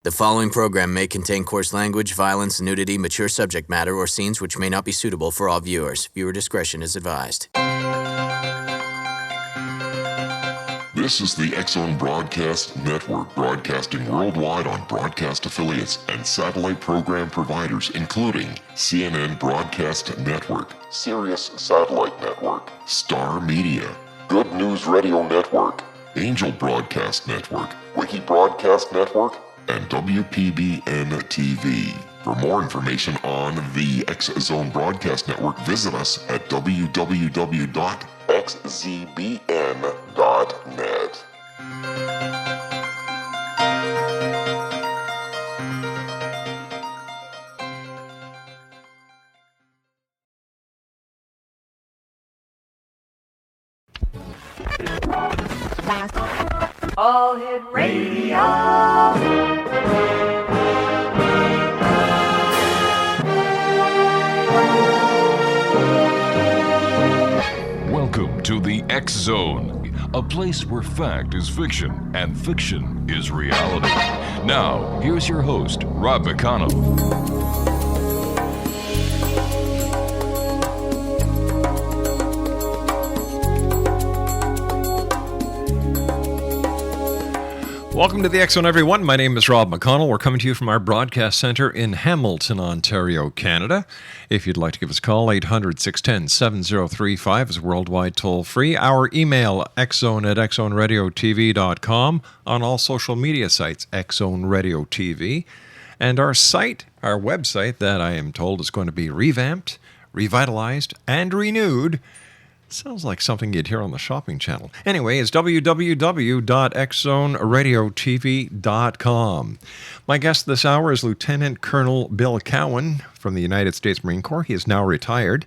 The following program may contain coarse language, violence, nudity, mature subject matter, or scenes which may not be suitable for all viewers. Viewer discretion is advised. This is the X-Zone Broadcast Network, broadcasting worldwide on broadcast affiliates and satellite program providers, including CNN Broadcast Network, Sirius Satellite Network, Star Media, Good News Radio Network, Angel Broadcast Network, Wiki Broadcast Network, and WPBN TV. For more information on the X-Zone Broadcast Network, visit us at www.xzbn.net. All Hit Radio. Welcome to the X-Zone, a place where fact is fiction and fiction is reality. Now, here's your host, Rob McConnell. Welcome to the X-Zone, everyone. My name is Rob McConnell. We're coming to you from our broadcast center in Hamilton, Ontario, Canada. If you'd like to give us a call, 800-610-7035 is worldwide toll-free. Our email, xzone@xzoneradiotv.com, on all social media sites, X-Zone Radio TV. And our site, our website, that I am told is going to be revamped, revitalized, and renewed. Sounds like something you'd hear on the shopping channel. Anyway, it's www.xzoneradiotv.com. My guest this hour is Lieutenant Colonel Bill Cowan from the United States Marine Corps. He is now retired,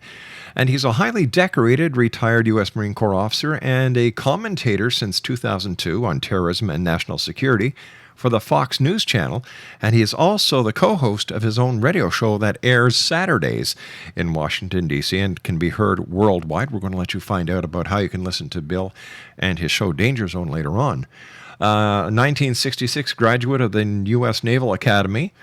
and he's a highly decorated retired U.S. Marine Corps officer and a commentator since 2002 on terrorism and national security for the Fox News Channel, and he is also the co-host of his own radio show that airs Saturdays in Washington, D.C. and can be heard worldwide. We're going to let you find out about how you can listen to Bill and his show Danger Zone later on. 1966 graduate of the U.S. Naval Academy,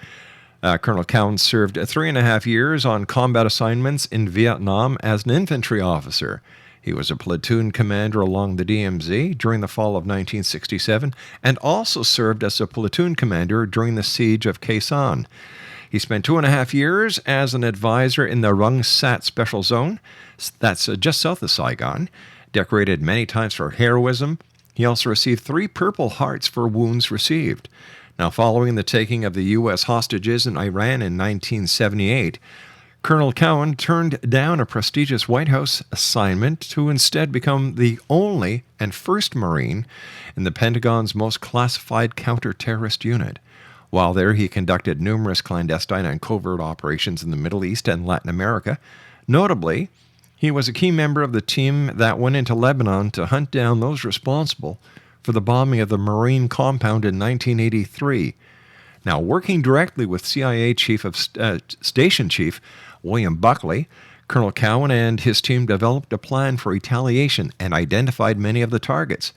Colonel Cowan served 3.5 years on combat assignments in Vietnam as an infantry officer. He was a platoon commander along the DMZ during the fall of 1967 and also served as a platoon commander during the siege of Khe Sanh. He spent 2.5 years as an advisor in the Rung Sat Special Zone, that's just south of Saigon, decorated many times for heroism. He also received 3 Purple Hearts for wounds received. Now, following the taking of the U.S. hostages in Iran in 1978, Colonel Cowan turned down a prestigious White House assignment to instead become the only and first Marine in the Pentagon's most classified counter-terrorist unit. While there, he conducted numerous clandestine and covert operations in the Middle East and Latin America. Notably, he was a key member of the team that went into Lebanon to hunt down those responsible for the bombing of the Marine compound in 1983. Now, working directly with CIA Station Chief William Buckley, Colonel Cowan and his team developed a plan for retaliation and identified many of the targets.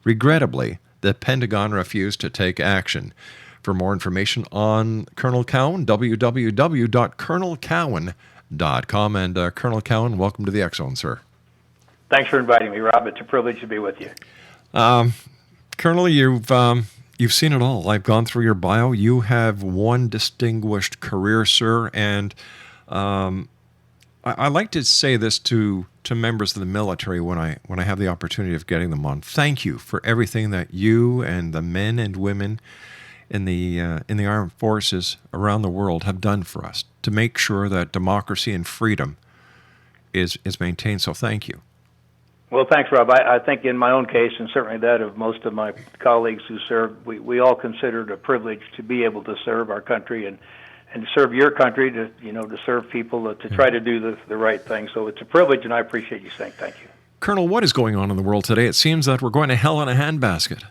Regrettably, the Pentagon refused to take action. For more information on Colonel Cowan, www.colonelcowan.com. And Colonel Cowan, welcome to the X-Zone, sir. Thanks for inviting me, Rob. It's a privilege to be with you. Colonel, you've seen it all. I've gone through your bio. You have one distinguished career, sir, and I like to say this to members of the military when I have the opportunity of getting them on. Thank you for everything that you and the men and women in the armed forces around the world have done for us to make sure that democracy and freedom is maintained. So thank you. Well, thanks, Rob. I think in my own case, and certainly that of most of my colleagues who served, we all consider it a privilege to be able to serve our country and serve your country, to serve people, to try to do the right thing. So it's a privilege, and I appreciate you saying thank you. Colonel, what is going on in the world today? It seems that we're going to hell in a handbasket.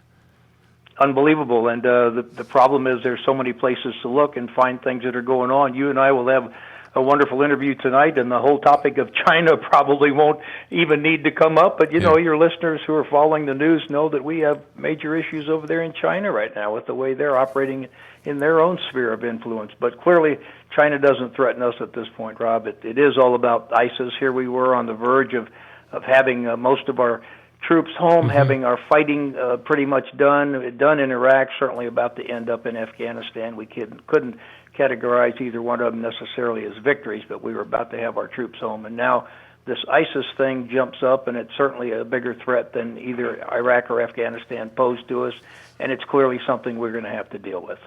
Unbelievable, and the problem is there's so many places to look and find things that are going on. You and I will have a wonderful interview tonight, and the whole topic of China probably won't even need to come up. But, know, your listeners who are following the news know that we have major issues over there in China right now with the way they're operating in their own sphere of influence. But clearly, China doesn't threaten us at this point, Rob. It is all about ISIS. Here we were on the verge of having most of our troops home, having our fighting pretty much done in Iraq, certainly about to end up in Afghanistan. We couldn't categorize either one of them necessarily as victories, but we were about to have our troops home. And now this ISIS thing jumps up, and it's certainly a bigger threat than either Iraq or Afghanistan posed to us, and it's clearly something we're going to have to deal with.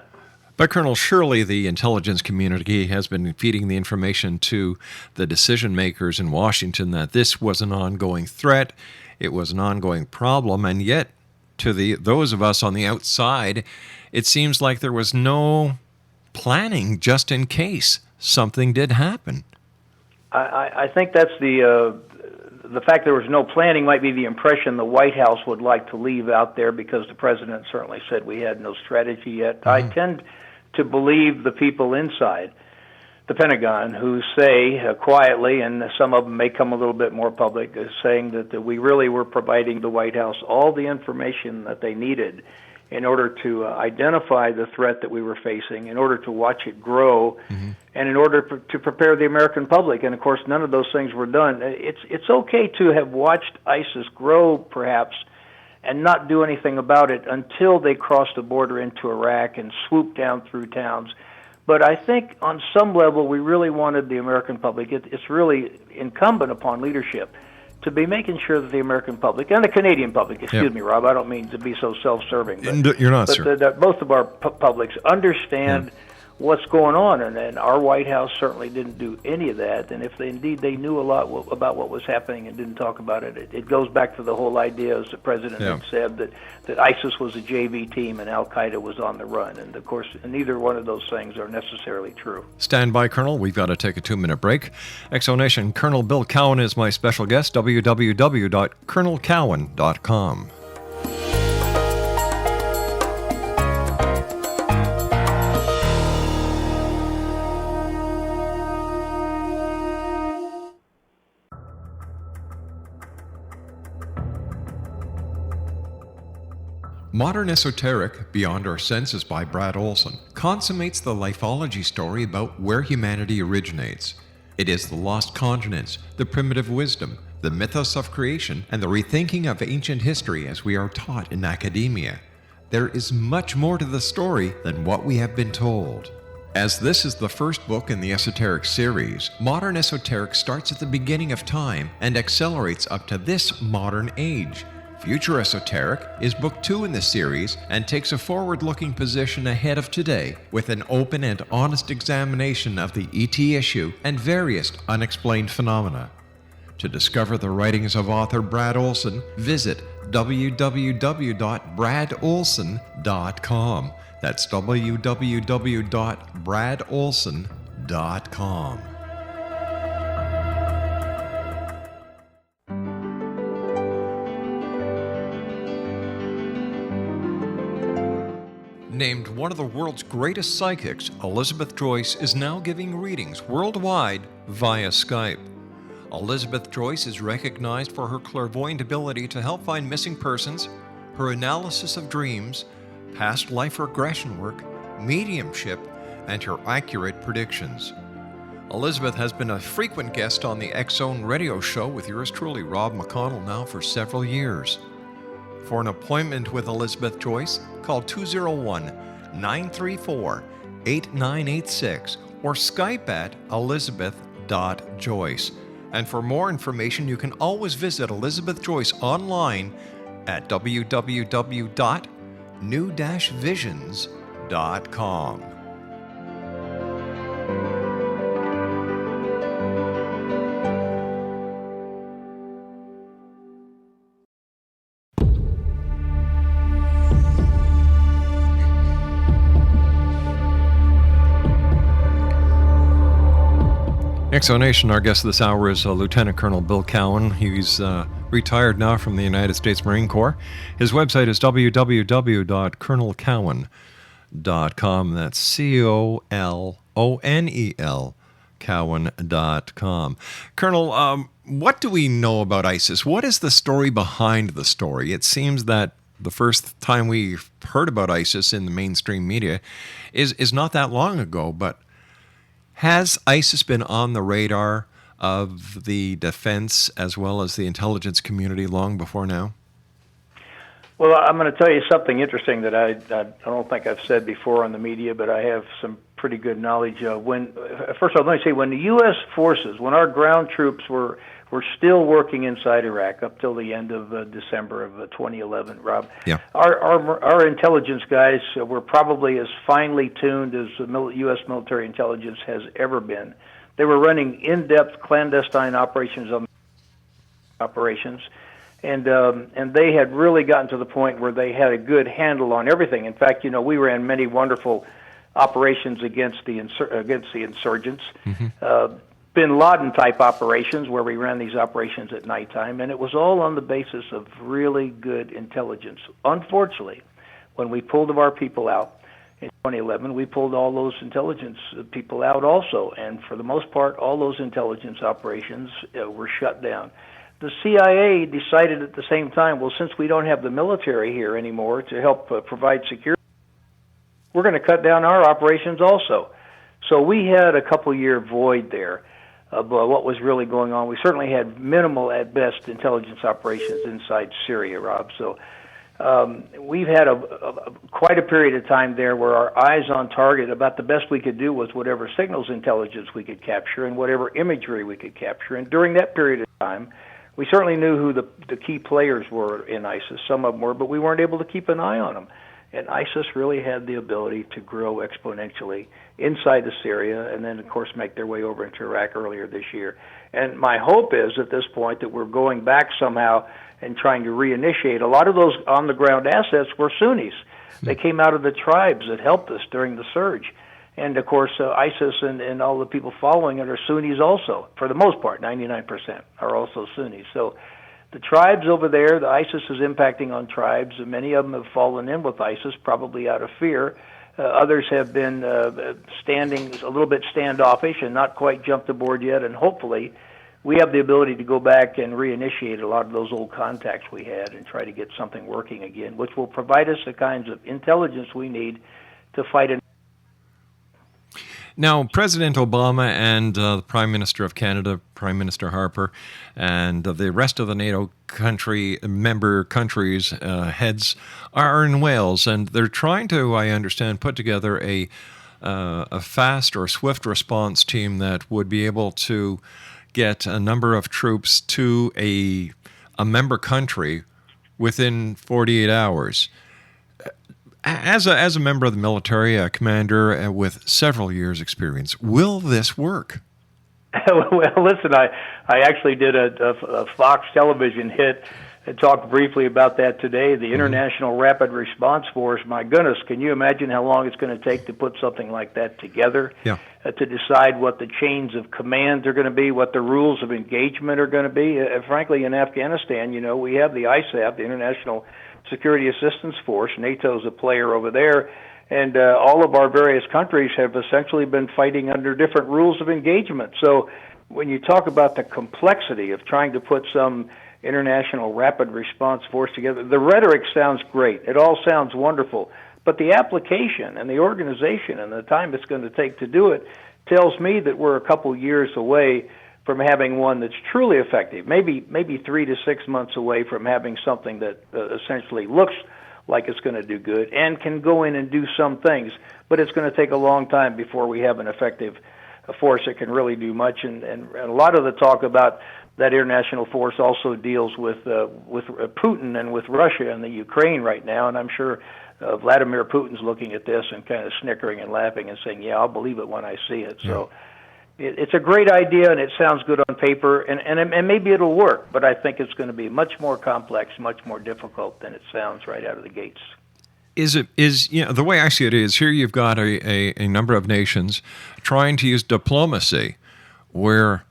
But, Colonel, surely the intelligence community has been feeding the information to the decision makers in Washington that this was an ongoing threat, it was an ongoing problem, and yet to those of us on the outside, it seems like there was no planning just in case something did happen. I think that's the fact there was no planning might be the impression the White House would like to leave out there, because the president certainly said we had no strategy yet. I tend to believe the people inside the Pentagon who say quietly, and some of them may come a little bit more public, saying that we really were providing the White House all the information that they needed in order to identify the threat that we were facing, in order to watch it grow, and in order to prepare the American public. And, of course, none of those things were done. It's okay to have watched ISIS grow, perhaps, and not do anything about it until they crossed the border into Iraq and swooped down through towns. But I think on some level we really wanted the American public, it's really incumbent upon leadership to be making sure that the American public, and the Canadian public, excuse me, Rob, I don't mean to be so self-serving, but, you're not, sir. That both of our publics understand what's going on, and our White House certainly didn't do any of that. And if they knew a lot about what was happening and didn't talk about it, it goes back to the whole idea, as the president had said, that ISIS was a JV team and Al-Qaeda was on the run. And, of course, neither one of those things are necessarily true. Stand by, Colonel. We've got to take a 2-minute break. Exonation, Colonel Bill Cowan is my special guest, www.colonelcowan.com. Modern Esoteric, Beyond Our Senses by Brad Olson, consummates the lifeology story about where humanity originates. It is the lost continents, the primitive wisdom, the mythos of creation, and the rethinking of ancient history as we are taught in academia. There is much more to the story than what we have been told. As this is the first book in the Esoteric series, Modern Esoteric starts at the beginning of time and accelerates up to this modern age. Future Esoteric is book 2 in the series and takes a forward-looking position ahead of today with an open and honest examination of the ET issue and various unexplained phenomena. To discover the writings of author Brad Olson, visit www.bradolson.com. That's www.bradolson.com. Named one of the world's greatest psychics, Elizabeth Joyce is now giving readings worldwide via Skype. Elizabeth Joyce is recognized for her clairvoyant ability to help find missing persons, her analysis of dreams, past life regression work, mediumship, and her accurate predictions. Elizabeth has been a frequent guest on the X-Zone radio show with yours truly, Rob McConnell, now for several years. For an appointment with Elizabeth Joyce, call 201-934-8986 or Skype at elizabeth.joyce. And for more information, you can always visit Elizabeth Joyce online at www.new-visions.com. Exonation, our guest this hour is Lieutenant Colonel Bill Cowan. He's retired now from the United States Marine Corps. His website is www.colonelcowan.com. That's COLONEL, Cowan.com. Colonel, what do we know about ISIS? What is the story behind the story? It seems that the first time we heard about ISIS in the mainstream media is not that long ago. But has ISIS been on the radar of the defense as well as the intelligence community long before now? Well, I'm going to tell you something interesting that I don't think I've said before on the media, but I have some pretty good knowledge of. First of all, let me say, when the U.S. forces, when our ground troops were still working inside Iraq up till the end of December of 2011, Rob, yeah. our intelligence guys were probably as finely tuned as the U.S. military intelligence has ever been. They were running in-depth clandestine operations. And they had really gotten to the point where they had a good handle on everything. In fact, we ran many wonderful operations against the insurgents, Bin Laden type operations where we ran these operations at nighttime, and it was all on the basis of really good intelligence. Unfortunately, when we pulled our people out in 2011, we pulled all those intelligence people out also, and for the most part, all those intelligence operations were shut down. The CIA decided at the same time, well, since we don't have the military here anymore to help provide security, we're going to cut down our operations also. So we had a couple-year void there of what was really going on. We certainly had minimal, at best, intelligence operations inside Syria, Rob. So we've had quite a period of time there where our eyes on target, about the best we could do was whatever signals intelligence we could capture and whatever imagery we could capture. And during that period of time, we certainly knew who the key players were in ISIS. Some of them were, but we weren't able to keep an eye on them. And ISIS really had the ability to grow exponentially inside of Syria and then, of course, make their way over into Iraq earlier this year. And my hope is at this point that we're going back somehow and trying to reinitiate. A lot of those on-the-ground assets were Sunnis. They came out of the tribes that helped us during the surge. And, of course, ISIS and all the people following it are Sunnis also. For the most part, 99% are also Sunnis. So the tribes over there, the ISIS is impacting on tribes, and many of them have fallen in with ISIS, probably out of fear. Others have been standing a little bit standoffish and not quite jumped aboard yet, and hopefully we have the ability to go back and reinitiate a lot of those old contacts we had and try to get something working again, which will provide us the kinds of intelligence we need to fight an. Now, President Obama and the Prime Minister of Canada, Prime Minister Harper, and the rest of the NATO member countries' heads are in Wales, and they're trying to, I understand, put together a fast or swift response team that would be able to get a number of troops to a member country within 48 hours. As a member of the military, a commander with several years' experience, will this work? Well, listen, I actually did a Fox television hit and talked briefly about that today. The International Rapid Response Force, my goodness, can you imagine how long it's going to take to put something like that together? Yeah. To decide what the chains of command are going to be, what the rules of engagement are going to be. Frankly, in Afghanistan, we have the ISAF, the International Security Assistance Force. NATO's a player over there, and all of our various countries have essentially been fighting under different rules of engagement. So when you talk about the complexity of trying to put some international rapid response force together, the rhetoric sounds great. It all sounds wonderful. But the application and the organization and the time it's going to take to do it tells me that we're a couple years away from having one that's truly effective, maybe 3 to 6 months away from having something that essentially looks like it's going to do good and can go in and do some things, but it's going to take a long time before we have an effective force that can really do much. And a lot of the talk about that international force also deals with Putin and with Russia and the Ukraine right now, and I'm sure Vladimir Putin's looking at this and kind of snickering and laughing and saying, yeah, I'll believe it when I see it. Yeah. So it's a great idea, and it sounds good on paper, and maybe it'll work, but I think it's going to be much more complex, much more difficult than it sounds right out of the gates. The way I see it is, here you've got a number of nations trying to use diplomacy, where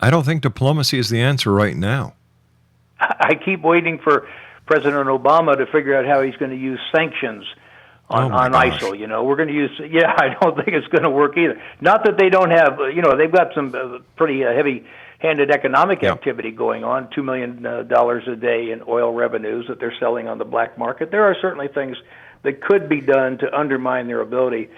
I don't think diplomacy is the answer right now. I keep waiting for President Obama to figure out how he's going to use sanctions on ISIL. We're going to use, I don't think it's going to work either. Not that they don't have, they've got some pretty heavy underhanded economic activity going on, $2 million a day in oil revenues that they're selling on the black market. There are certainly things that could be done to undermine their ability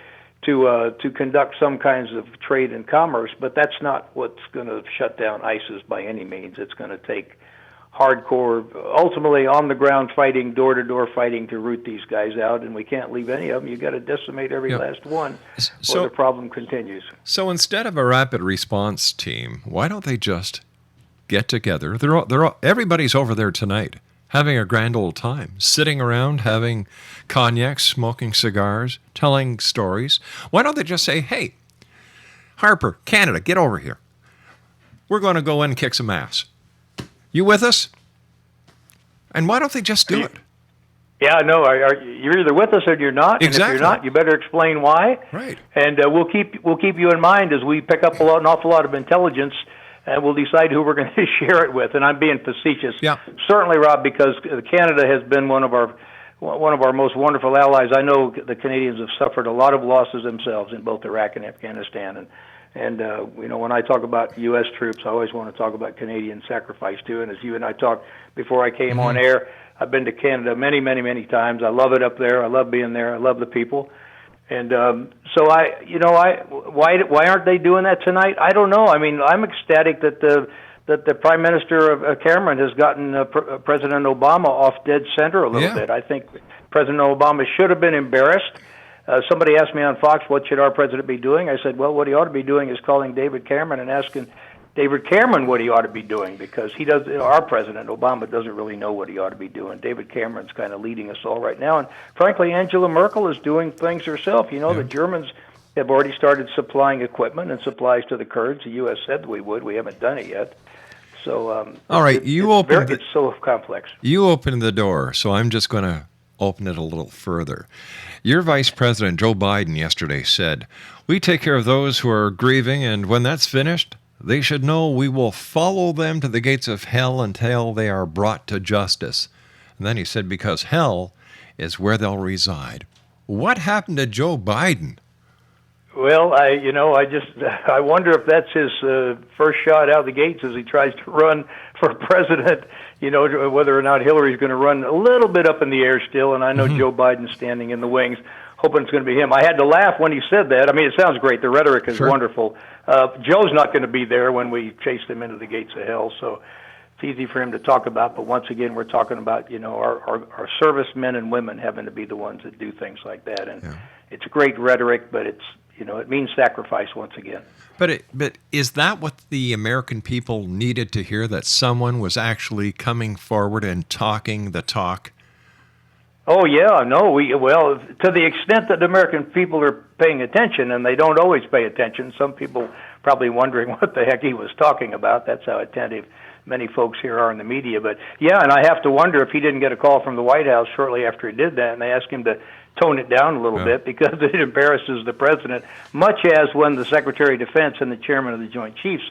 to conduct some kinds of trade and commerce, but that's not what's going to shut down ISIS by any means. It's going to take hardcore, ultimately on-the-ground fighting, door-to-door fighting to root these guys out, and we can't leave any of them. You've got to decimate every last one, or the problem continues. So instead of a rapid response team, why don't they just get together? Everybody's over there tonight, having a grand old time, sitting around, having cognac, smoking cigars, telling stories. Why don't they just say, hey, Harper, Canada, get over here. We're going to go in and kick some ass. You with us? And why don't they just do it? Yeah, no, you're either with us or you're not. Exactly. And if you're not, you better explain why. Right. And we'll keep you in mind as we pick up an awful lot of intelligence, and we'll decide who we're going to share it with. And I'm being facetious. Yeah. Certainly, Rob, because Canada has been one of our most wonderful allies. I know the Canadians have suffered a lot of losses themselves in both Iraq and Afghanistan, and when I talk about U.S. troops, I always want to talk about Canadian sacrifice too. And as you and I talked before I came on air, I've been to Canada many, many, many times. I love it up there. I love being there. I love the people. And so why aren't they doing that tonight? I don't know. I mean, I'm ecstatic that the Prime Minister of Cameron has gotten President Obama off dead center a little bit. I think President Obama should have been embarrassed. Somebody asked me on Fox, what should our president be doing? I said, well, what he ought to be doing is calling David Cameron and asking David Cameron what he ought to be doing, because our president, Obama, doesn't really know what he ought to be doing. David Cameron's kind of leading us all right now. And frankly, Angela Merkel is doing things herself. The Germans have already started supplying equipment and supplies to the Kurds. The U.S. said we would. We haven't done it yet. So, all right, it's so complex. You opened the door, so I'm just going to open it a little further. Your Vice President, Joe Biden, yesterday said, we take care of those who are grieving, and when that's finished, they should know we will follow them to the gates of hell until they are brought to justice. And then he said, because hell is where they'll reside. What happened to Joe Biden? Well, I wonder if that's his first shot out of the gates as he tries to run for president. Whether or not Hillary's going to run a little bit up in the air still, and I know Joe Biden's standing in the wings, hoping it's going to be him. I had to laugh when he said that. I mean, it sounds great. The rhetoric is wonderful. Joe's not going to be there when we chase him into the gates of hell, so it's easy for him to talk about. But once again, we're talking about our servicemen and women having to be the ones that do things like that, and it's great rhetoric, but it means sacrifice once again. But is that what the American people needed to hear, that someone was actually coming forward and talking the talk? Oh, yeah, no. To the extent that the American people are paying attention, and they don't always pay attention, some people probably wondering what the heck he was talking about. That's how attentive many folks here are in the media. But, yeah, and I have to wonder if he didn't get a call from the White House shortly after he did that, and they asked him to tone it down a little bit because it embarrasses the president, much as when the Secretary of Defense and the Chairman of the Joint Chiefs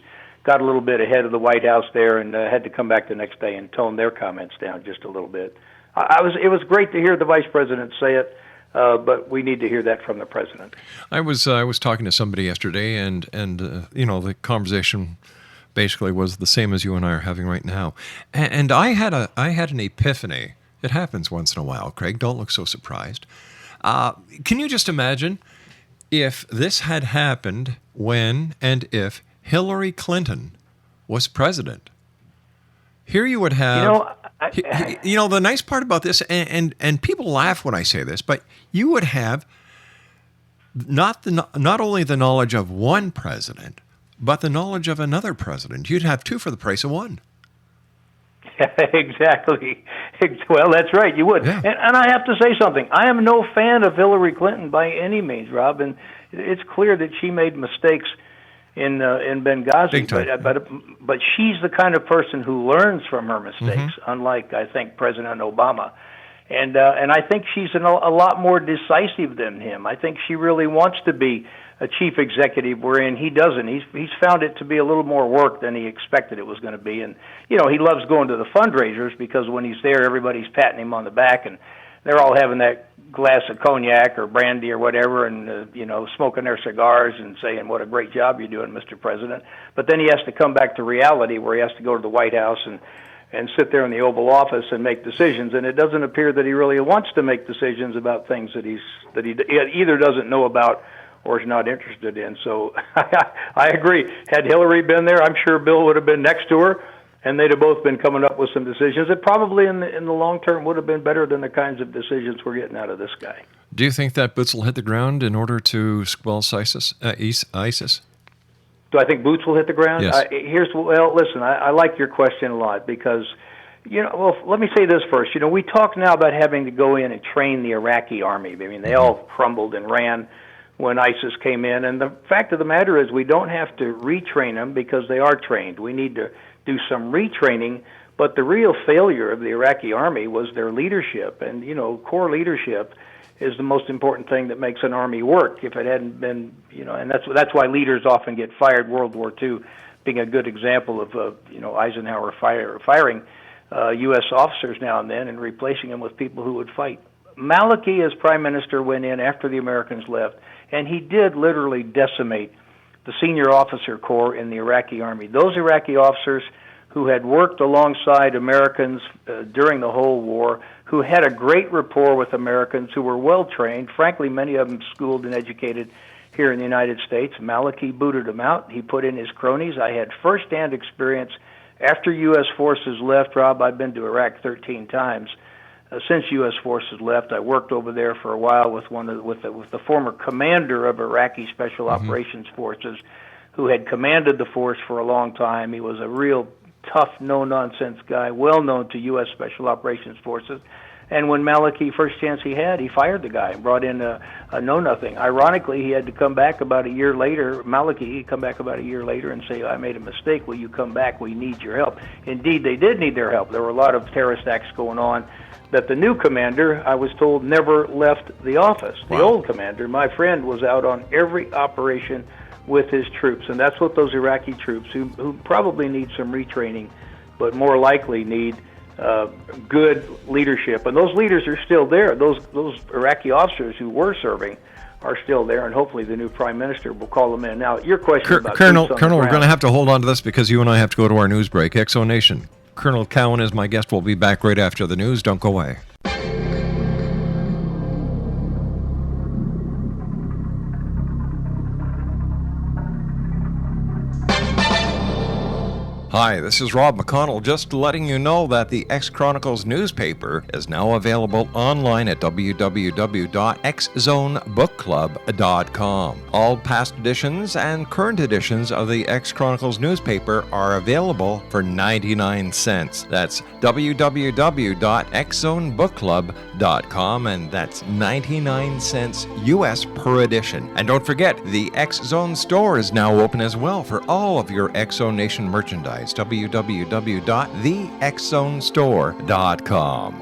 got a little bit ahead of the White House there and had to come back the next day and tone their comments down just a little bit. It was great to hear the Vice President say it, but we need to hear that from the President. I was talking to somebody yesterday, and the conversation basically was the same as you and I are having right now. And I had an epiphany. It happens once in a while, Craig. Don't look so surprised. Can you just imagine if this had happened when and if Hillary Clinton was president? Here you would have... the nice part about this, and people laugh when I say this, but you would have not only the knowledge of one president, but the knowledge of another president. You'd have two for the price of one. Exactly. Well, that's right. You would. Yeah. And I have to say something. I am no fan of Hillary Clinton by any means, Rob. And it's clear that she made mistakes in Benghazi, but she's the kind of person who learns from her mistakes, unlike, I think, President Obama. And I think she's a lot more decisive than him. I think she really wants to be a chief executive, wherein he doesn't. He's found it to be a little more work than he expected it was going to be. And, he loves going to the fundraisers because when he's there, everybody's patting him on the back and they're all having that glass of cognac or brandy or whatever, and smoking their cigars and saying, "What a great job you're doing, Mr. President." But then he has to come back to reality, where he has to go to the White House and sit there in the Oval Office and make decisions. And it doesn't appear that he really wants to make decisions about things that he either doesn't know about or is not interested in. So I agree. Had Hillary been there, I'm sure Bill would have been next to her, and they'd have both been coming up with some decisions that probably in the long term would have been better than the kinds of decisions we're getting out of this guy. Do you think that boots will hit the ground in order to squelch ISIS? Do I think boots will hit the ground? Yes. Listen, I like your question a lot because, let me say this first. We talk now about having to go in and train the Iraqi army. I mean, they all crumbled and ran when ISIS came in. And the fact of the matter is we don't have to retrain them because they are trained. We need to do some retraining. But the real failure of the Iraqi army was their leadership. And, core leadership is the most important thing that makes an army work. If it hadn't been, and that's why leaders often get fired. World War II being a good example of, Eisenhower firing U.S. officers now and then and replacing them with people who would fight. Maliki, as prime minister, went in after the Americans left, and he did literally decimate the senior officer corps in the Iraqi army. Those Iraqi officers who had worked alongside Americans during the whole war, who had a great rapport with Americans, who were well-trained, frankly, many of them schooled and educated here in the United States. Maliki booted them out. He put in his cronies. I had first-hand experience after U.S. forces left. Rob, I've been to Iraq 13 times. Since U.S. forces left, I worked over there for a while with the former commander of Iraqi Special Operations Forces, who had commanded the force for a long time. He was a real tough, no-nonsense guy, well known to U.S. Special Operations Forces. And when Maliki, first chance he had, he fired the guy and brought in a know-nothing. Ironically, he had to come back about a year later. Maliki, he'd come back about a year later and say, "I made a mistake. Will you come back? We need your help." Indeed, they did need their help. There were a lot of terrorist acts going on that the new commander, I was told, never left the office. The old commander, my friend, was out on every operation with his troops, and that's what those Iraqi troops, who probably need some retraining, but more likely need good leadership. And those leaders are still there. Those Iraqi officers who were serving are still there, and hopefully the new prime minister will call them in. Now, your question about Colonel, we're going to have to hold on to this because you and I have to go to our news break. Exo Nation, Colonel Cowan is my guest. We'll be back right after the news. Don't go away. Hi, this is Rob McConnell, just letting you know that the X-Chronicles newspaper is now available online at www.xzonebookclub.com. All past editions and current editions of the X-Chronicles newspaper are available for 99 cents. That's www.xzonebookclub.com, and that's 99 cents U.S. per edition. And don't forget, the X-Zone store is now open as well for all of your Exo Nation merchandise. www.thexzonestore.com.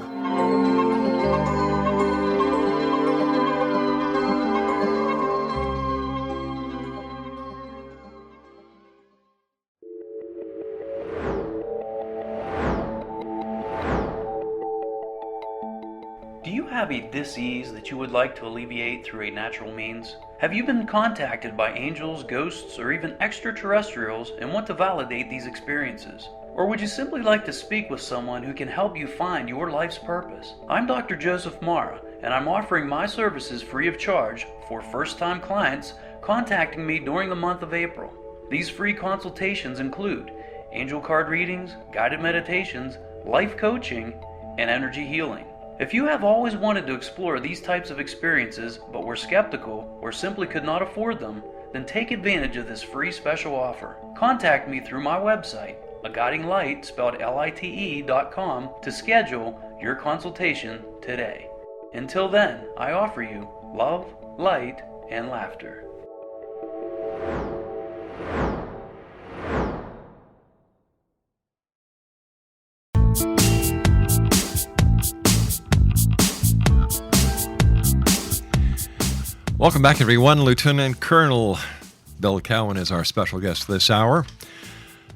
Do you have a dis-ease that you would like to alleviate through a natural means? Have you been contacted by angels, ghosts, or even extraterrestrials and want to validate these experiences? Or would you simply like to speak with someone who can help you find your life's purpose? I'm Dr. Joseph Mara, and I'm offering my services free of charge for first-time clients contacting me during the month of April. These free consultations include angel card readings, guided meditations, life coaching, and energy healing. If you have always wanted to explore these types of experiences but were skeptical or simply could not afford them, then take advantage of this free special offer. Contact me through my website, aguidinglight, spelled LITE.com, to schedule your consultation today. Until then, I offer you love, light, and laughter. Welcome back, everyone. Lieutenant Colonel Bill Cowan is our special guest this hour.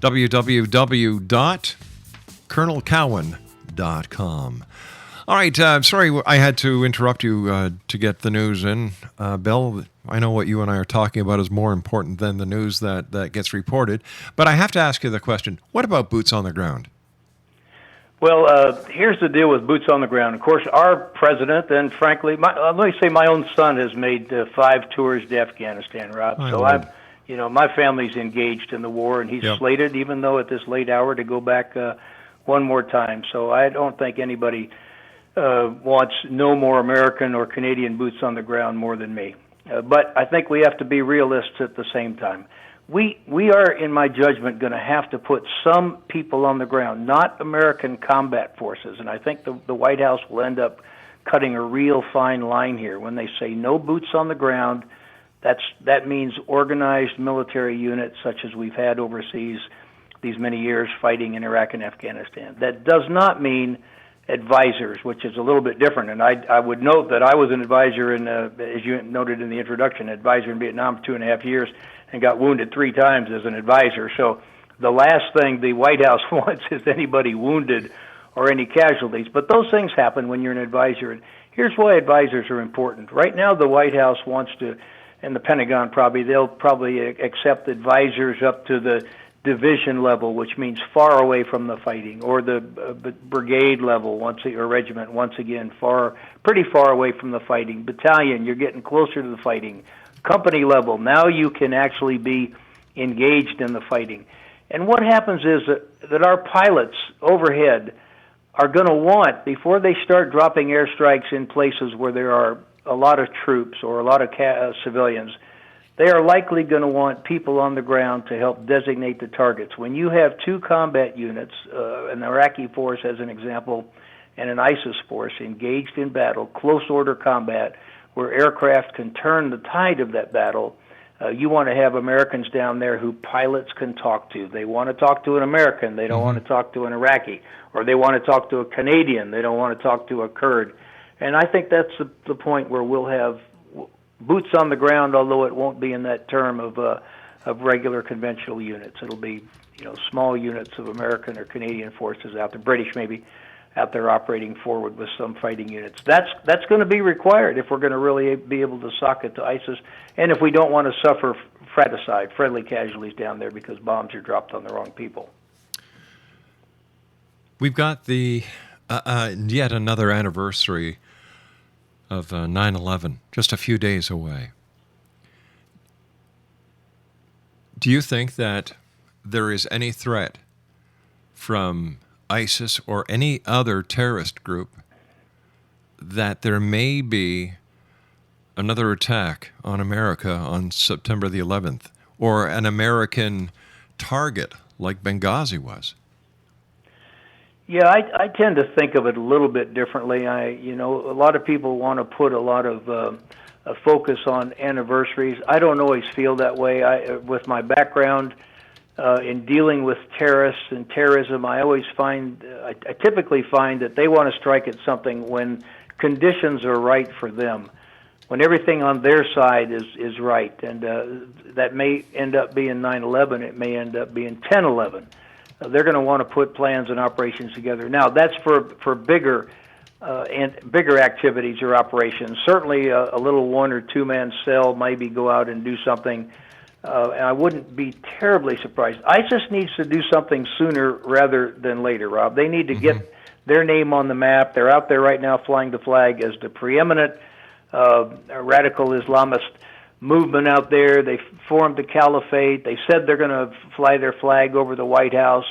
www.colonelcowan.com. All right, sorry I had to interrupt you to get the news in. Bill, I know what you and I are talking about is more important than the news that gets reported, but I have to ask you the question, what about boots on the ground? Well, here's the deal with boots on the ground. Of course, our president, and frankly, let me say my own son has made 5 tours to Afghanistan, Rob. My family's engaged in the war, and he's slated, even though at this late hour, to go back one more time. So I don't think anybody wants no more American or Canadian boots on the ground more than me. But I think we have to be realists at the same time. We are, in my judgment, going to have to put some people on the ground, not American combat forces. And I think the White House will end up cutting a real fine line here. When they say no boots on the ground, that means organized military units such as we've had overseas these many years fighting in Iraq and Afghanistan. That does not mean advisors, which is a little bit different. And I would note that I was an advisor as you noted in the introduction, advisor in Vietnam for 2.5 years and got wounded 3 times as an advisor. So the last thing the White House wants is anybody wounded or any casualties. But those things happen when you're an advisor. And here's why advisors are important. Right now the White House wants to, and the Pentagon they'll probably accept advisors up to the division level, which means far away from the fighting, or the brigade level or regiment, once again, pretty far away from the fighting. Battalion, you're getting closer to the fighting. Company level, now you can actually be engaged in the fighting. And what happens is that our pilots overhead are going to want, before they start dropping airstrikes in places where there are a lot of troops or a lot of civilians, they are likely going to want people on the ground to help designate the targets. When you have 2 combat units, an Iraqi force as an example, and an ISIS force engaged in battle, close order combat, where aircraft can turn the tide of that battle, you want to have Americans down there who pilots can talk to. They want to talk to an American. They don't want to talk to an Iraqi. Or they want to talk to a Canadian. They don't want to talk to a Kurd. And I think that's the point where we'll have boots on the ground, although it won't be in that term of regular conventional units. It'll be small units of American or Canadian forces out there, British maybe, out there operating forward with some fighting units. That's going to be required if we're going to really be able to sock it to ISIS, and if we don't want to suffer fratricide, friendly casualties down there because bombs are dropped on the wrong people. We've got the yet another anniversary of 9/11, just a few days away. Do you think that there is any threat from ISIS or any other terrorist group that there may be another attack on America on September the 11th, or an American target like Benghazi was? Yeah, I tend to think of it a little bit differently. A lot of people want to put a lot of a focus on anniversaries. I don't always feel that way. With my background in dealing with terrorists and terrorism, I typically find that they want to strike at something when conditions are right for them, when everything on their side is right, and that may end up being 9/11. It may end up being 10/11. They're going to want to put plans and operations together. Now, that's for bigger activities or operations. Certainly, a little 1 or 2 man cell maybe go out and do something. And I wouldn't be terribly surprised. ISIS needs to do something sooner rather than later, Rob. They need to get their name on the map. They're out there right now flying the flag as the preeminent radical Islamist movement out there. They formed the caliphate. They said they're going to fly their flag over the White House.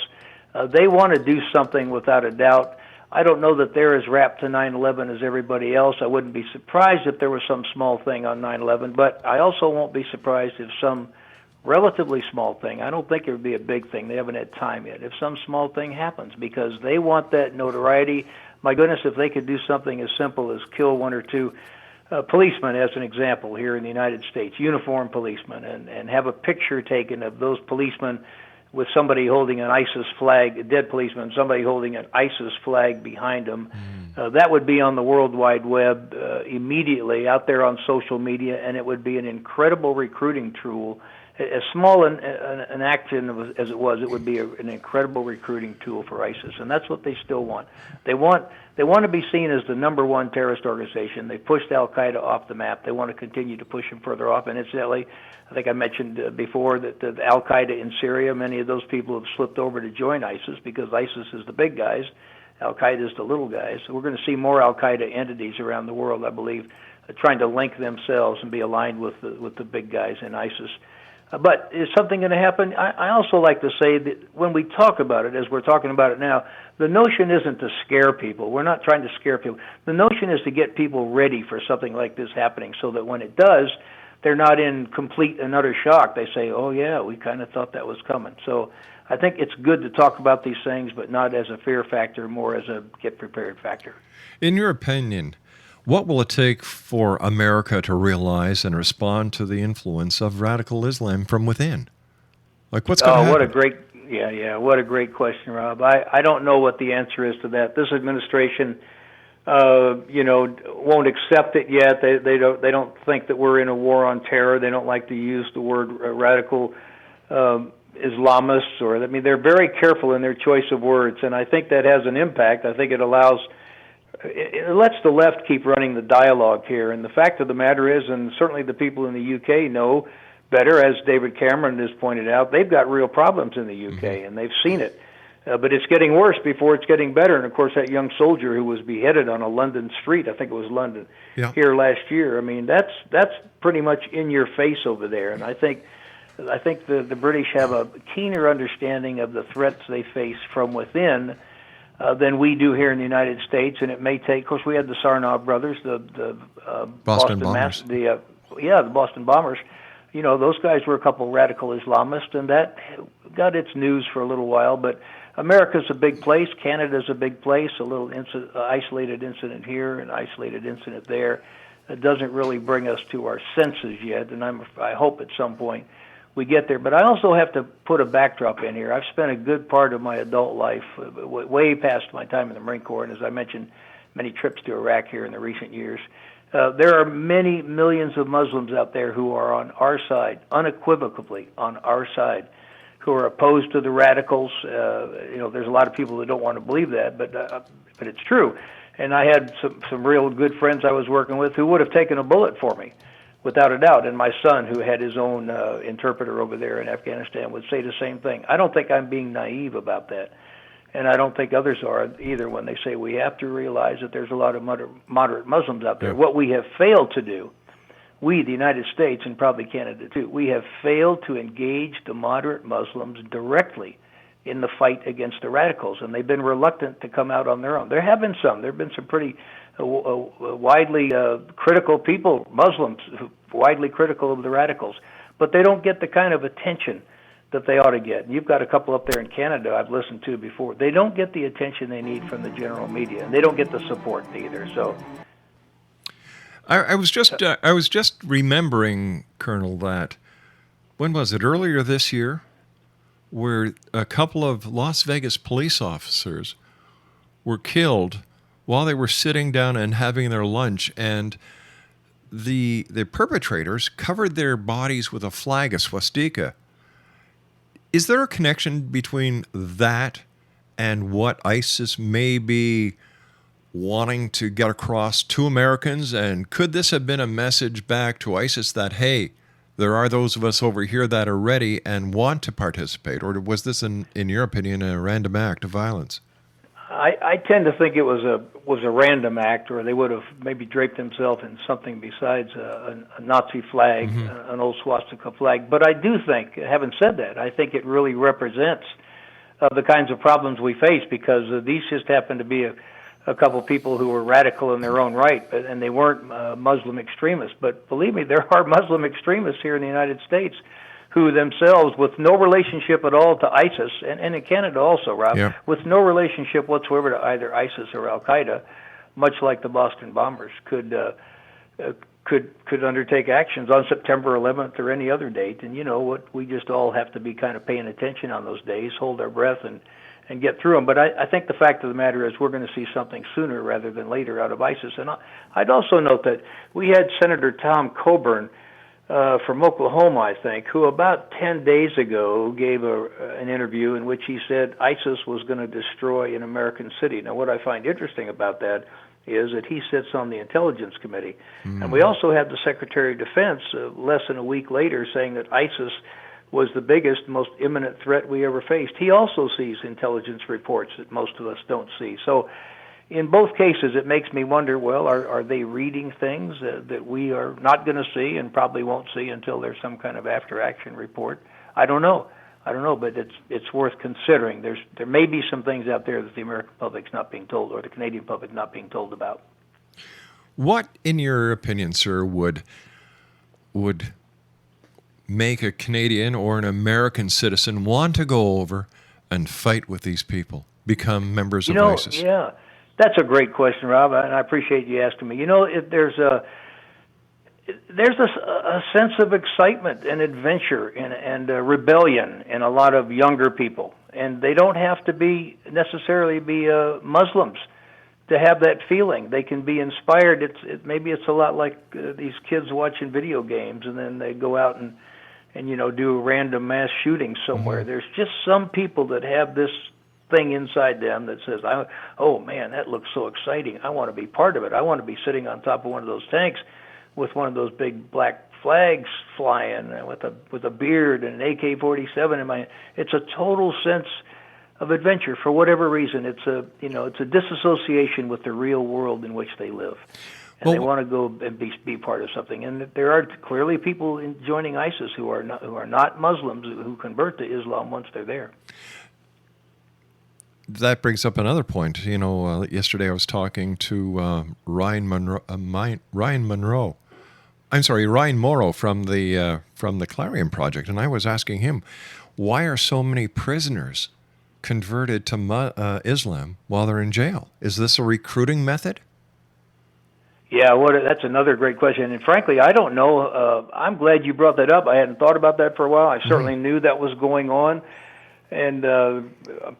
They want to do something without a doubt. I don't know that they're as wrapped to 9/11 as everybody else. I wouldn't be surprised if there was some small thing on 9/11, but I also won't be surprised if some relatively small thing, I don't think it would be a big thing, they haven't had time yet, if some small thing happens, because they want that notoriety. My goodness, if they could do something as simple as kill 1 or 2 policemen, as an example, here in the United States, uniformed policemen, and have a picture taken of those policemen with somebody holding an ISIS flag, a dead policeman, somebody holding an ISIS flag behind them, That would be on the World Wide Web immediately, out there on social media, and it would be an incredible recruiting tool. As small an action as it was, it would be an incredible recruiting tool for ISIS, and that's what they still want. They want to be seen as the number one terrorist organization. They pushed Al-Qaeda off the map. They want to continue to push them further off. And incidentally, I think I mentioned before that the Al-Qaeda in Syria, many of those people have slipped over to join ISIS because ISIS is the big guys, Al-Qaeda is the little guys. So we're going to see more Al-Qaeda entities around the world, I believe, trying to link themselves and be aligned with the big guys in ISIS. But is something going to happen? I also like to say that when we talk about it, as we're talking about it now, the notion isn't to scare people. We're not trying to scare people. The notion is to get people ready for something like this happening so that when it does, they're not in complete and utter shock. They say, oh, yeah, we kind of thought that was coming. So I think it's good to talk about these things, but not as a fear factor, more as a get prepared factor. In your opinion, what will it take for America to realize and respond to the influence of radical Islam from within? Like, what's going to happen? What a great question, Rob. I don't know what the answer is to that. This administration, won't accept it yet. They don't think that we're in a war on terror. They don't like to use the word radical Islamists, they're very careful in their choice of words, and I think that has an impact. I think it lets the left keep running the dialogue here. And the fact of the matter is, and certainly the people in the UK know better, as David Cameron has pointed out, they've got real problems in the UK, and they've seen it. But it's getting worse before it's getting better. And, of course, that young soldier who was beheaded on a London street, I think it was London, here last year, that's pretty much in your face over there. And I think the British have a keener understanding of the threats they face from within than we do here in the United States, and it may take. Of course, we had the Sarnoff brothers, the Boston Bombers. The Boston Bombers. Those guys were a couple radical Islamists, and that got its news for a little while. But America's a big place. Canada's a big place. A little isolated incident here, an isolated incident there. It doesn't really bring us to our senses yet, and I hope at some point we get there. But I also have to put a backdrop in here. I've spent a good part of my adult life, way past my time in the Marine Corps, and as I mentioned, many trips to Iraq here in the recent years. There are many millions of Muslims out there who are on our side, unequivocally on our side, who are opposed to the radicals. There's a lot of people that don't want to believe that, but it's true. And I had some real good friends I was working with who would have taken a bullet for me, without a doubt. And my son, who had his own interpreter over there in Afghanistan, would say the same thing. I don't think I'm being naive about that. And I don't think others are either when they say we have to realize that there's a lot of moderate Muslims out there. Yeah. What we have failed to do, we, the United States, and probably Canada too, we have failed to engage the moderate Muslims directly in the fight against the radicals. And they've been reluctant to come out on their own. There have been some. There have been some pretty widely critical people, Muslims, widely critical of the radicals, but they don't get the kind of attention that they ought to get. And you've got a couple up there in Canada I've listened to before. They don't get the attention they need from the general media, and they don't get the support either. So, I was just remembering, Colonel, that when was it, earlier this year, where a couple of Las Vegas police officers were killed while they were sitting down and having their lunch, and the perpetrators covered their bodies with a flag, a swastika. Is there a connection between that and what ISIS may be wanting to get across to Americans? And could this have been a message back to ISIS that, hey, there are those of us over here that are ready and want to participate? Or was this, in your opinion, a random act of violence? I tend to think it was a random act, or they would have maybe draped themselves in something besides a Nazi flag, an old swastika flag. But I do think, having said that, I think it really represents the kinds of problems we face, because these just happen to be a couple people who were radical in their own right, and they weren't Muslim extremists. But believe me, there are Muslim extremists here in the United States who themselves, with no relationship at all to ISIS, and in Canada also, Rob, with no relationship whatsoever to either ISIS or Al-Qaeda, much like the Boston Bombers, could undertake actions on September 11th or any other date. And you know what? We just all have to be kind of paying attention on those days, hold our breath, and get through them. But I think the fact of the matter is we're going to see something sooner rather than later out of ISIS. And I'd also note that we had Senator Tom Coburn from Oklahoma, I think, who about 10 days ago gave an interview in which he said ISIS was going to destroy an American city. Now, what I find interesting about that is that he sits on the Intelligence Committee. And we also had the Secretary of Defense less than a week later saying that ISIS was the biggest, most imminent threat we ever faced. He also sees intelligence reports that most of us don't see. So in both cases, it makes me wonder, well, are they reading things that we are not going to see and probably won't see until there's some kind of after-action report? I don't know, but it's worth considering. There may be some things out there that the American public's not being told, or the Canadian public not being told about. What, in your opinion, sir, would make a Canadian or an American citizen want to go over and fight with these people, become members of ISIS? Yeah, that's a great question, Rob, and I appreciate you asking me. There's a sense of excitement and adventure and rebellion in a lot of younger people, and they don't have to necessarily be Muslims to have that feeling. They can be inspired. Maybe it's a lot like these kids watching video games, and then they go out and do a random mass shooting somewhere. Mm-hmm. There's just some people that have this thing inside them that says, oh man, that looks so exciting. I want to be part of it. I want to be sitting on top of one of those tanks with one of those big black flags flying with a beard and an AK-47 in my hand. It's a total sense of adventure for whatever reason. It's a disassociation with the real world in which they live. And they want to go and be part of something. And there are clearly people joining ISIS who are not Muslims who convert to Islam once they're there. That brings up another point. Yesterday I was talking to Ryan Morrow from the Clarion Project, and I was asking him, why are so many prisoners converted to Islam while they're in jail? Is this a recruiting method? Yeah, that's another great question. And frankly, I don't know. I'm glad you brought that up. I hadn't thought about that for a while. I certainly knew that was going on. And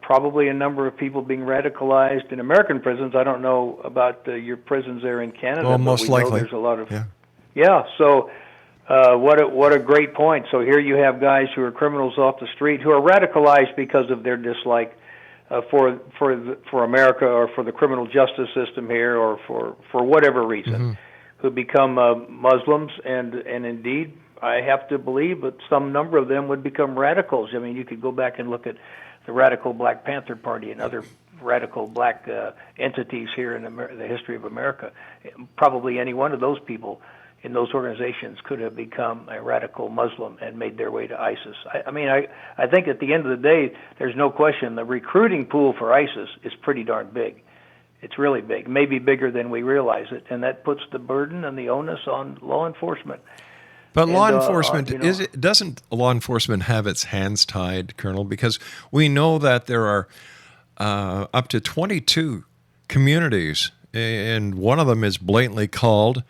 probably a number of people being radicalized in American prisons. I don't know about your prisons there in Canada. Well, most likely. There's a lot of... Yeah, so what a great point. So here you have guys who are criminals off the street who are radicalized because of their dislike for America or for the criminal justice system here, or for whatever reason, who become Muslims, and indeed I have to believe that some number of them would become radicals. I mean, you could go back and look at the radical Black Panther Party and other radical black entities here in the history of America. Probably any one of those people in those organizations could have become a radical Muslim and made their way to ISIS. I think at the end of the day, there's no question the recruiting pool for ISIS is pretty darn big. It's really big, maybe bigger than we realize it, and that puts the burden and the onus on law enforcement. But law enforcement, doesn't law enforcement have its hands tied, Colonel? Because we know that there are up to 22 communities, and one of them is blatantly called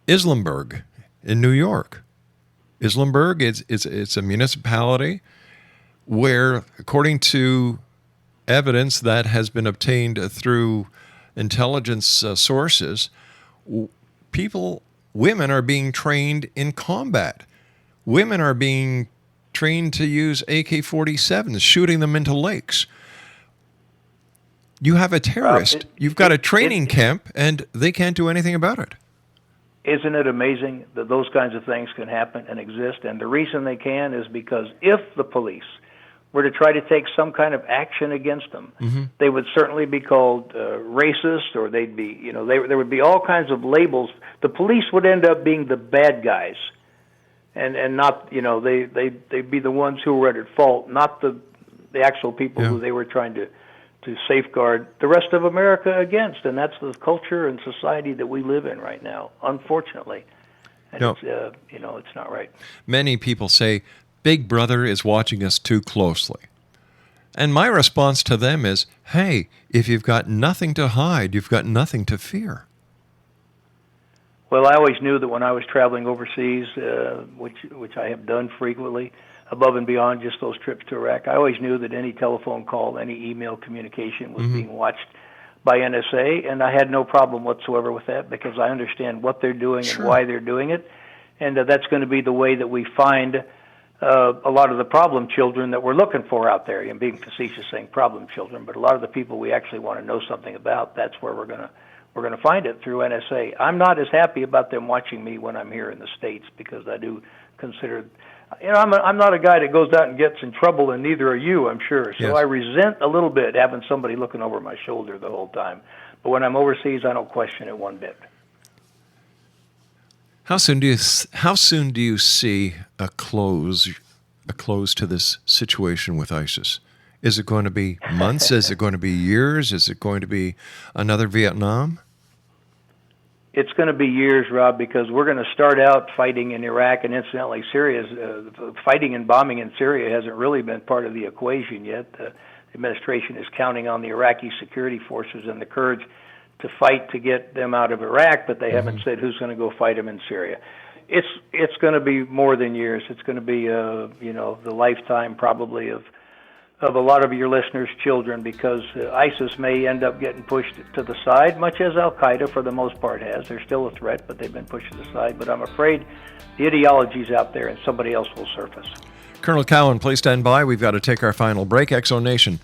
Islamburg in New York. Islamburg, it's a municipality where, according to evidence that has been obtained through intelligence sources, women are being trained in combat. Women are being trained to use AK-47s, shooting them into lakes. You have a terrorist. You've got a training camp, and they can't do anything about it. Isn't it amazing that those kinds of things can happen and exist? And the reason they can is because if the police were to try to take some kind of action against them, they would certainly be called racist, or they'd be, there would be all kinds of labels. The police would end up being the bad guys, and not, they'd be the ones who were at fault, not the actual people who they were trying to safeguard the rest of America against. And that's the culture and society that we live in right now, unfortunately. And it's not right. Many people say, Big Brother is watching us too closely. And my response to them is, hey, if you've got nothing to hide, you've got nothing to fear. Well, I always knew that when I was traveling overseas, which I have done frequently, above and beyond just those trips to Iraq, I always knew that any telephone call, any email communication was being watched by NSA, and I had no problem whatsoever with that because I understand what they're doing and why they're doing it, and that's going to be the way that we find a lot of the problem children that we're looking for out there. And being facetious saying problem children, but a lot of the people we actually want to know something about, that's where we're going to find it through NSA. I'm not as happy about them watching me when I'm here in the States because I do consider, I'm not a guy that goes out and gets in trouble, and neither are you, I'm sure. So I resent a little bit having somebody looking over my shoulder the whole time. But when I'm overseas, I don't question it one bit. How soon do you see a close to this situation with ISIS? Is it going to be months? Is it going to be years? Is it going to be another Vietnam? It's going to be years, Rob, because we're going to start out fighting in Iraq, and incidentally, fighting and bombing in Syria hasn't really been part of the equation yet. The administration is counting on the Iraqi security forces and the Kurds to fight to get them out of Iraq, but they haven't said who's going to go fight them in Syria. It's going to be more than years. It's going to be the lifetime probably of a lot of your listeners' children, because ISIS may end up getting pushed to the side, much as Al-Qaeda for the most part has. They're still a threat, but they've been pushed to the side. But I'm afraid the ideology's out there and somebody else will surface. Colonel Cowan, please stand by. We've got to take our final break. Exo Nation.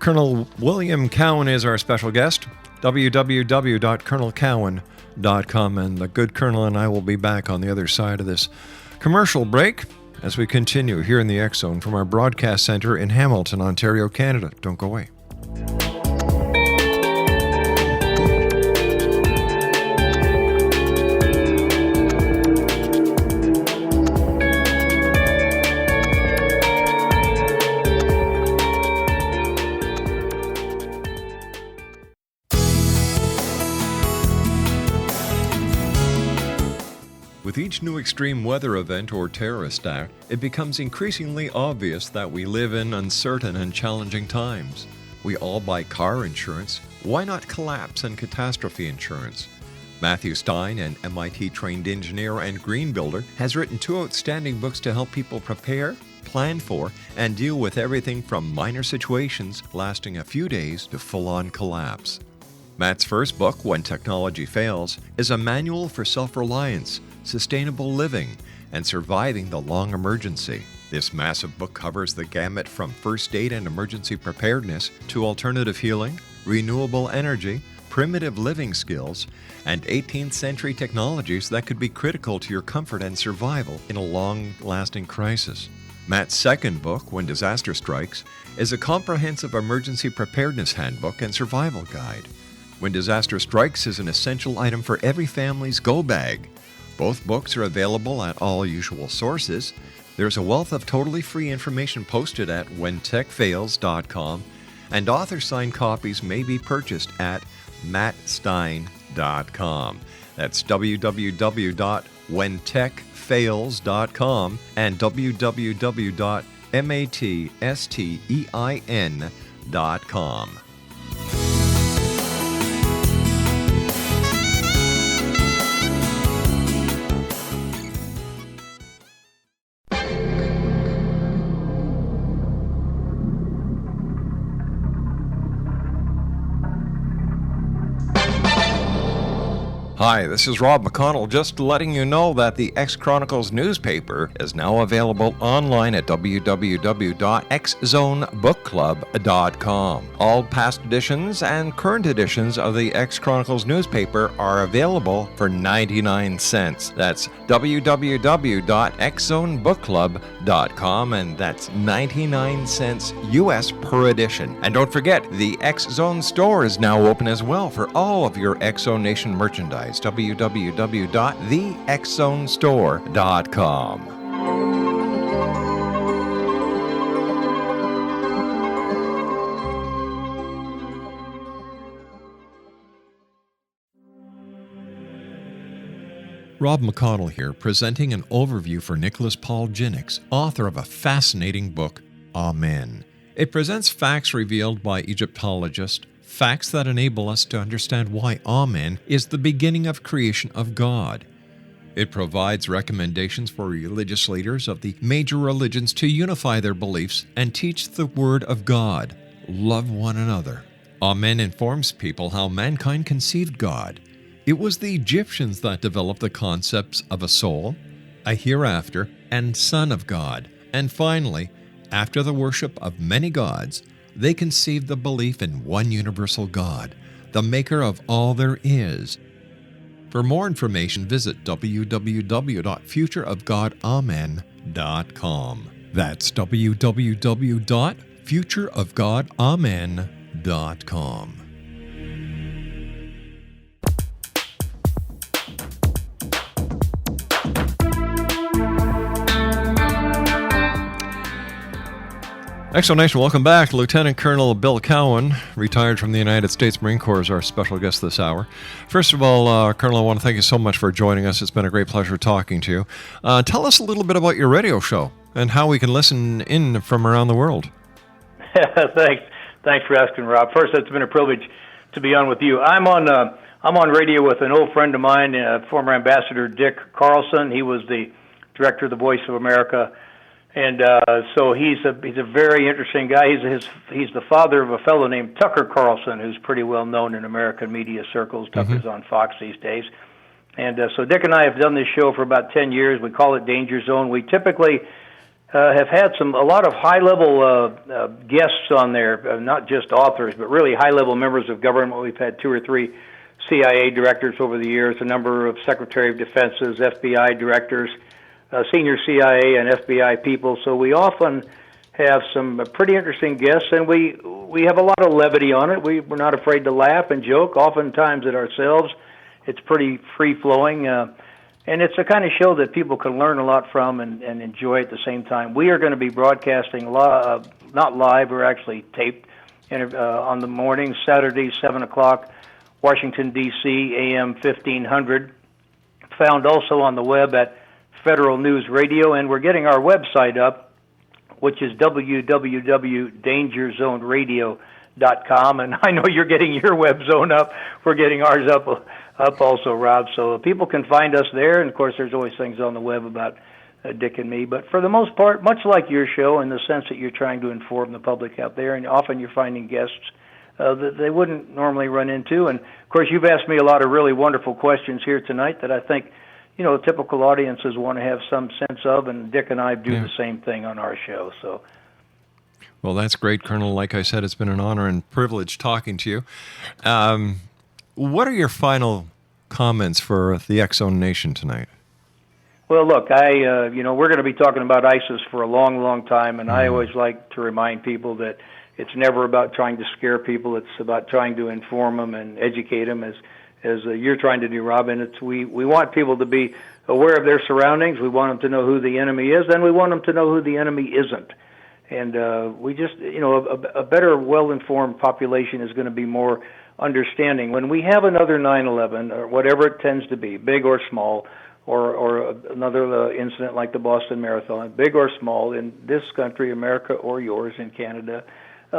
Colonel William Cowan is our special guest. www.colonelcowan.com, and the good Colonel and I will be back on the other side of this commercial break as we continue here in the X Zone from our broadcast center in Hamilton, Ontario, Canada. Don't go away. With each new extreme weather event or terrorist act, it becomes increasingly obvious that we live in uncertain and challenging times. We all buy car insurance. Why not collapse and catastrophe insurance? Matthew Stein, an MIT-trained engineer and green builder, has written 2 outstanding books to help people prepare, plan for, and deal with everything from minor situations lasting a few days to full-on collapse. Matt's first book, When Technology Fails, is a manual for self-reliance, sustainable living, and surviving the long emergency. This massive book covers the gamut from first aid and emergency preparedness to alternative healing, renewable energy, primitive living skills, and 18th century technologies that could be critical to your comfort and survival in a long-lasting crisis. Matt's second book, When Disaster Strikes, is a comprehensive emergency preparedness handbook and survival guide. When Disaster Strikes is an essential item for every family's go bag. Both books are available at all usual sources. There's a wealth of totally free information posted at whentechfails.com, and author-signed copies may be purchased at mattstein.com. That's www.whentechfails.com and www.mattstein.com. Hi, this is Rob McConnell, just letting you know that the X-Chronicles newspaper is now available online at www.xzonebookclub.com. All past editions and current editions of the X-Chronicles newspaper are available for 99 cents. That's www.xzonebookclub.com, and that's 99 cents US per edition. And don't forget, the X-Zone store is now open as well for all of your X-Zone Nation merchandise. www.thexzonestore.com. Rob McConnell here, presenting an overview for Nicholas Paul Jennings, author of a fascinating book, Amen. It presents facts revealed by Egyptologist, facts that enable us to understand why Amen is the beginning of creation of God. It provides recommendations for religious leaders of the major religions to unify their beliefs and teach the Word of God. Love one another. Amen informs people how mankind conceived God. It was the Egyptians that developed the concepts of a soul, a hereafter, and Son of God. And finally, after the worship of many gods, they conceived the belief in one universal God, the maker of all there is. For more information, visit www.futureofgodamen.com. That's www.futureofgodamen.com. Explanation, welcome back. Lieutenant Colonel Bill Cowan, retired from the United States Marine Corps, is our special guest this hour. First of all, Colonel, I want to thank you so much for joining us. It's been a great pleasure talking to you. Tell us a little bit about your radio show and how we can listen in from around the world. Thanks for asking, Rob. First, it's been a privilege to be on with you. I'm on radio with an old friend of mine, former Ambassador Dick Carlson. He was the director of the Voice of America. And so he's a very interesting guy. He's the father of a fellow named Tucker Carlson, who's pretty well known in American media circles. Tucker's on Fox these days. And so Dick and I have done this show for about 10 years. We call it Danger Zone. We typically have had a lot of high-level guests on there, not just authors, but really high-level members of government. We've had 2 or 3 CIA directors over the years, a number of Secretary of Defenses, FBI directors, senior CIA and FBI people, so we often have some pretty interesting guests, and we have a lot of levity on it. We're not afraid to laugh and joke, oftentimes at ourselves. It's pretty free-flowing, and it's a kind of show that people can learn a lot from and enjoy at the same time. We are going to be broadcasting, not live, we're actually taped, on the morning, Saturday, 7 o'clock, Washington, D.C., AM 1500, found also on the web at Federal News Radio, and we're getting our website up, which is www.dangerzoneradio.com, and I know you're getting your web zone up. We're getting ours up also, Rob, so people can find us there, and of course there's always things on the web about Dick and me, but for the most part, much like your show in the sense that you're trying to inform the public out there, and often you're finding guests that they wouldn't normally run into, and of course you've asked me a lot of really wonderful questions here tonight that I think typical audiences want to have some sense of, and Dick and I do the same thing on our show. So, well, that's great, Colonel. Like I said, it's been an honor and privilege talking to you. What are your final comments for the X-Zone Nation tonight? Well, look, we're going to be talking about ISIS for a long, long time, and I always like to remind people that it's never about trying to scare people. It's about trying to inform them and educate them, as you're trying to do, Robin. We want people to be aware of their surroundings. We want them to know who the enemy is, and we want them to know who the enemy isn't. And we just, a better, well-informed population is going to be more understanding. When we have another 9/11, or whatever it tends to be, big or small, or another incident like the Boston Marathon, big or small, in this country, America, or yours in Canada,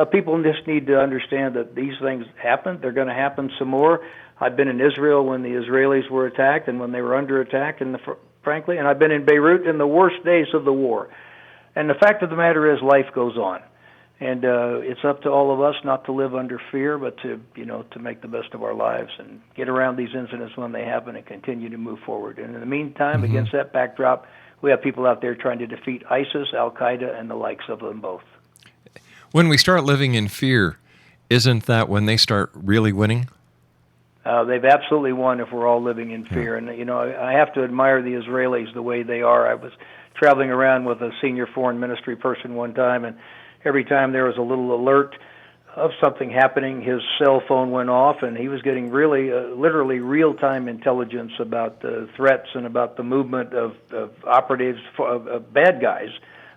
people just need to understand that these things happen. They're going to happen some more. I've been in Israel when the Israelis were attacked and when they were under attack, frankly, and I've been in Beirut in the worst days of the war. And the fact of the matter is, life goes on, and it's up to all of us not to live under fear, but to make the best of our lives and get around these incidents when they happen and continue to move forward. And in the meantime, against that backdrop, we have people out there trying to defeat ISIS, Al Qaeda, and the likes of them both. When we start living in fear, isn't that when they start really winning? They've absolutely won if we're all living in fear. And, I have to admire the Israelis the way they are. I was traveling around with a senior foreign ministry person one time, and every time there was a little alert of something happening, his cell phone went off, and he was getting really, literally real-time intelligence about the threats and about the movement of operatives, of bad guys,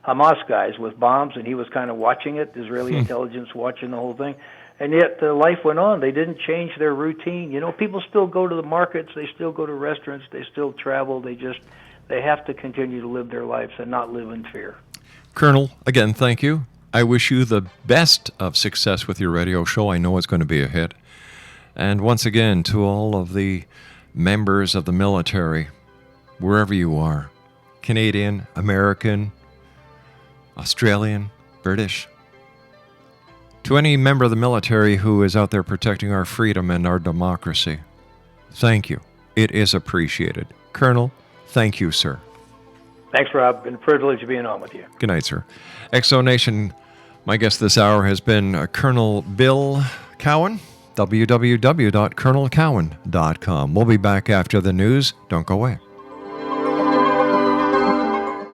Hamas guys with bombs, and he was kind of watching it, Israeli intelligence watching the whole thing. And yet life went on. They didn't change their routine. People still go to the markets. They still go to restaurants. They still travel. They have to continue to live their lives and not live in fear. Colonel, again, thank you. I wish you the best of success with your radio show. I know it's going to be a hit. And once again, to all of the members of the military, wherever you are, Canadian, American, Australian, British, to any member of the military who is out there protecting our freedom and our democracy, thank you. It is appreciated. Colonel, thank you, sir. Thanks, Rob. Been a privilege being on with you. Good night, sir. Exonation, my guest this hour has been Colonel Bill Cowan, www.colonelcowan.com. We'll be back after the news. Don't go away.